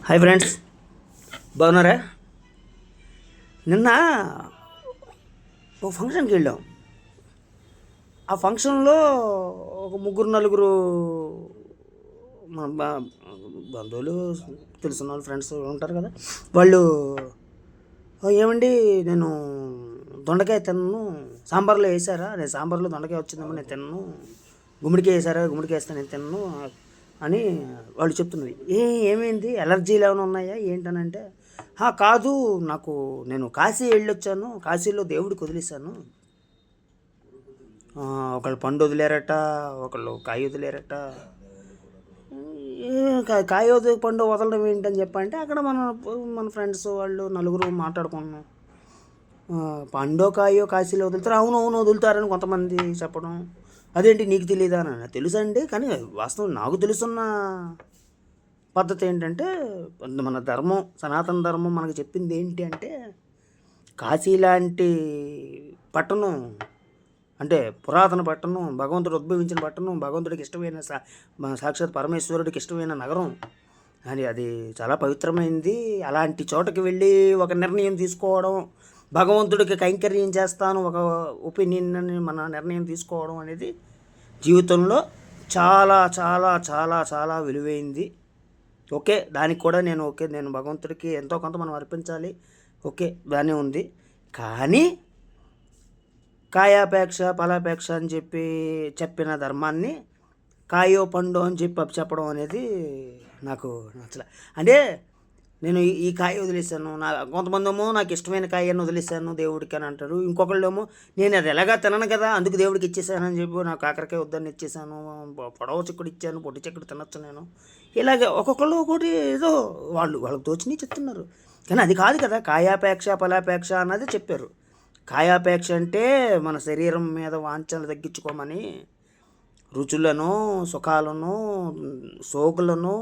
Hi friends, బాగున్నారా? నిన్న ఒక ఫంక్షన్కి వెళ్ళాం. ఆ ఫంక్షన్లో ఒక ముగ్గురు నలుగురు మన బంధువులు, తెలిసిన వాళ్ళు, ఫ్రెండ్స్ ఉంటారు కదా. వాళ్ళు ఏమండి, నేను దొండకాయ తిన్నాను, సాంబార్లో వేసారా, నేను సాంబార్లో దొండకాయ వచ్చిందేమో నేను తిన్నాను, గుమ్మడికాయ వేసారా, గుమ్మడికాయ వేస్తే నేను తిన్నాను అని వాళ్ళు చెప్తున్నారు. ఏమైంది, ఎలర్జీలు ఏమైనా ఉన్నాయా ఏంటనంటే, కాదు, నేను కాశీ వెళ్ళొచ్చాను, కాశీలో దేవుడికి వదిలేశాను. ఒకళ్ళు పండు వదిలేరట, ఒకళ్ళు కాయ వదిలేరట. కాయ వదిలి పండు వదలడం ఏంటని చెప్పంటే, అక్కడ మన ఫ్రెండ్స్ వాళ్ళు నలుగురు మాట్లాడుకుంటున్నాం. పండో కాయో కాశీలో వదులుతారు, అవును వదులుతారని కొంతమంది చెప్పడం. అదేంటి నీకు తెలియదా అని, తెలుసండి, కానీ వాస్తవం నాకు తెలుసున్న పద్ధతి ఏంటంటే, మన ధర్మం, సనాతన ధర్మం మనకు చెప్పింది ఏంటి అంటే, కాశీ లాంటి పట్టణం అంటే పురాతన పట్టణం, భగవంతుడు ఉద్భవించిన పట్టణం, భగవంతుడికి ఇష్టమైన సాక్షాత్ పరమేశ్వరుడికి ఇష్టమైన నగరం అని, అది చాలా పవిత్రమైంది. అలాంటి చోటకి వెళ్ళి ఒక నిర్ణయం తీసుకోవడం, భగవంతుడికి కైంకర్యం చేస్తాను ఒక ఒపీనియన్ అని మన నిర్ణయం తీసుకోవడం అనేది జీవితంలో చాలా చాలా చాలా చాలా విలువైంది. ఓకే, దానికి కూడా నేను భగవంతుడికి ఎంతో కొంత మనం అర్పించాలి, ఓకే, బాగానే ఉంది. కానీ కాయాపేక్ష ఫలాపేక్ష అని చెప్పిన ధర్మాన్ని కాయో పండు అని చెప్పడం అనేది నాకు నచ్చలే. అంటే నేను ఈ కాయ వదిలేశాను, కొంతమంది ఏమో నాకు ఇష్టమైన కాయను వదిలేశాను దేవుడికి అని అంటారు. ఇంకొకళ్ళు ఏమో నేను అది ఎలాగా తినను కదా అందుకు దేవుడికి ఇచ్చేసానని చెప్పి నాకు కాకరకాయ వద్దని ఇచ్చేసాను, పొడవ చిక్కుడు ఇచ్చాను, పొట్టి చిక్కుడు తినొచ్చు నేను. ఇలాగే ఒక్కొక్కళ్ళు ఒకటి ఏదో వాళ్ళకి తోచిని చెప్తున్నారు. కానీ అది కాదు కదా కాయాపేక్ష ఫలాపేక్ష అన్నది చెప్పారు. కాయాపేక్ష అంటే మన శరీరం మీద వాంఛలు తగ్గించుకోమని, రుచులను, సుఖాలను, సోకులను,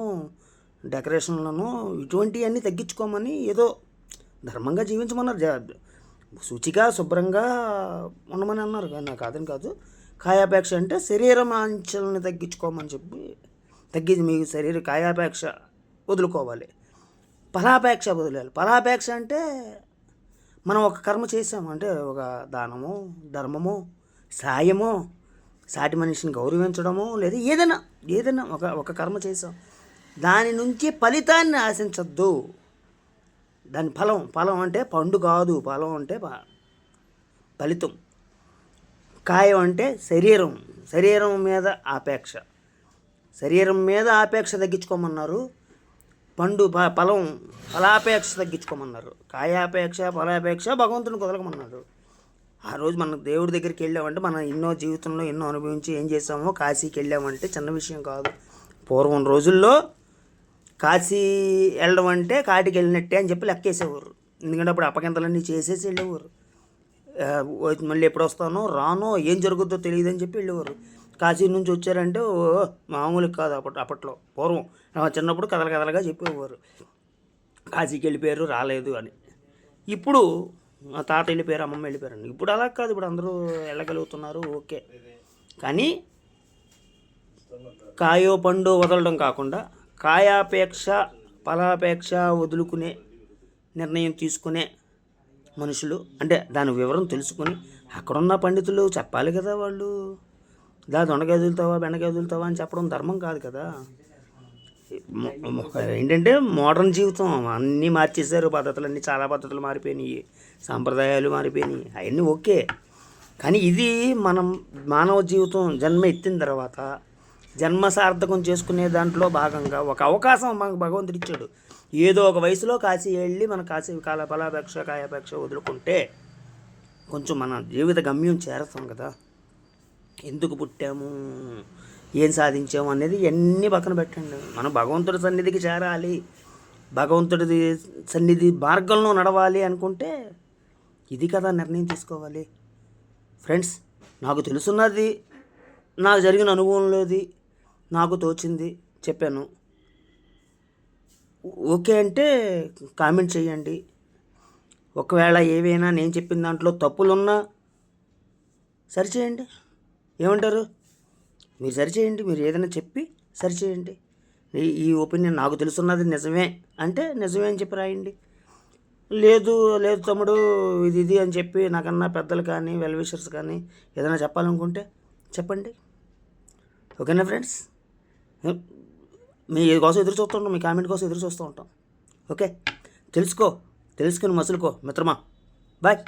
డెకరేషన్లను, ఇటువంటివన్నీ తగ్గించుకోమని ఏదో ధర్మంగా జీవించమన్నారు, శుచిగా శుభ్రంగా ఉండమని అన్నారు. కానీ నాకు కాదని కాదు. కాయాపేక్ష అంటే శరీరం వాంఛలను తగ్గించుకోమని చెప్పి మీకు కాయాపేక్ష వదులుకోవాలి, ఫలాపేక్ష వదిలేయాలి. ఫలాపేక్ష అంటే మనం ఒక కర్మ చేసాము అంటే, ఒక దానము, ధర్మము, సాయము, సాటి మనిషిని గౌరవించడము, లేదా ఏదైనా ఒక కర్మ చేసాం, దాని నుంచి ఫలితాన్ని ఆశించద్దు. దాని ఫలం అంటే పండు కాదు, ఫలం అంటే ఫలితం. కాయం అంటే శరీరం మీద ఆపేక్ష, శరీరం మీద ఆపేక్ష తగ్గించుకోమన్నారు. పండు ఫలాపేక్ష తగ్గించుకోమన్నారు. కాయాపేక్ష ఫలాపేక్ష భగవంతుని కుదలకమన్నారు. ఆ రోజు మన దేవుడి దగ్గరికి వెళ్ళామంటే, మనం జీవితంలో ఎన్నో అనుభవించి ఏం చేసామో, కాశీకి వెళ్ళామంటే చిన్న విషయం కాదు. పూర్వం రోజుల్లో కాశీ వెళ్ళడం అంటే కాటికి వెళ్ళినట్టే అని చెప్పి లెక్కేసేవారు. ఎందుకంటే అప్పుడు అప్పగింతలన్నీ చేసేసి వెళ్ళేవారు. మళ్ళీ ఎప్పుడు వస్తానో రానో ఏం జరుగుద్దో తెలియదని చెప్పి వెళ్ళేవారు. కాశీ నుంచి వచ్చారంటే మామూలు కాదు. అప్పట్లో పూర్వం చిన్నప్పుడు కథలుగా చెప్పేవారు, కాశీకి వెళ్ళిపోయారు రాలేదు అని. ఇప్పుడు మా తాత వెళ్ళిపోయారు, అమ్మమ్మ వెళ్ళిపోయారండి. ఇప్పుడు అలా కాదు, ఇప్పుడు అందరూ వెళ్ళగలుగుతున్నారు, ఓకే. కానీ కాయో పండు వదలడం కాకుండా కాయాపేక్ష ఫలాపేక్ష వదులుకునే నిర్ణయం తీసుకునే మనుషులు, అంటే దాని వివరం తెలుసుకుని అక్కడున్న పండితులు చెప్పాలి కదా. వాళ్ళు దొండకాయ వదులుతావా, బెండకాయ వదులుతావా అని చెప్పడం ధర్మం కాదు కదా. ఏంటంటే మోడర్న్ జీవితం, అన్నీ మార్చేశారు, పద్ధతులన్నీ చాలా పద్ధతులు మారిపోయినాయి, సాంప్రదాయాలు మారిపోయినాయి, అవన్నీ ఓకే. కానీ ఇది మనం మానవ జీవితం జన్మ ఎత్తిన తర్వాత జన్మ సార్థకం చేసుకునే దాంట్లో భాగంగా ఒక అవకాశం మనకు భగవంతుడు ఇచ్చాడు. ఏదో ఒక వయసులో కాశీ వెళ్ళి మన కాశీ ఫలాపేక్ష కాయాపేక్ష వదులుకుంటే కొంచెం మన జీవిత గమ్యం చేరుతాం కదా. ఎందుకు పుట్టాము, ఏం సాధించాము అనేది ఎన్ని పక్కన పెట్టండి. మనం భగవంతుడి సన్నిధికి చేరాలి, భగవంతుడి సన్నిధి మార్గంలో నడవాలి అనుకుంటే ఇది కదా నిర్ణయం తీసుకోవాలి. ఫ్రెండ్స్, నాకు తెలుసున్నది, నాకు జరిగిన అనుభవంలోది, నాకు తోచింది చెప్పాను. ఓకే అంటే కామెంట్ చేయండి. ఒకవేళ ఏవైనా నేను చెప్పిన దాంట్లో తప్పులున్నా సరిచేయండి. ఏమంటారు? మీరు సరిచేయండి, మీరు ఏదైనా చెప్పి సరిచేయండి. ఈ ఒపీనియన్ నాకు తెలుసున్నది నిజమే అంటే నిజమే అని చెప్పి రాయండి. లేదు లేదు తమ్ముడు ఇది అని చెప్పి నాకన్నా పెద్దలు కానీ వెల్ విషర్స్ కానీ ఏదైనా చెప్పాలనుకుంటే చెప్పండి. ఓకేనా ఫ్రెండ్స్? మీ కోసం ఎదురు చూస్తూ ఉంటాం, మీ కామెంట్ కోసం ఎదురు చూస్తూ ఉంటాం. ఓకే, తెలుసుకుని మసులుకో మిత్రమా. బాయ్.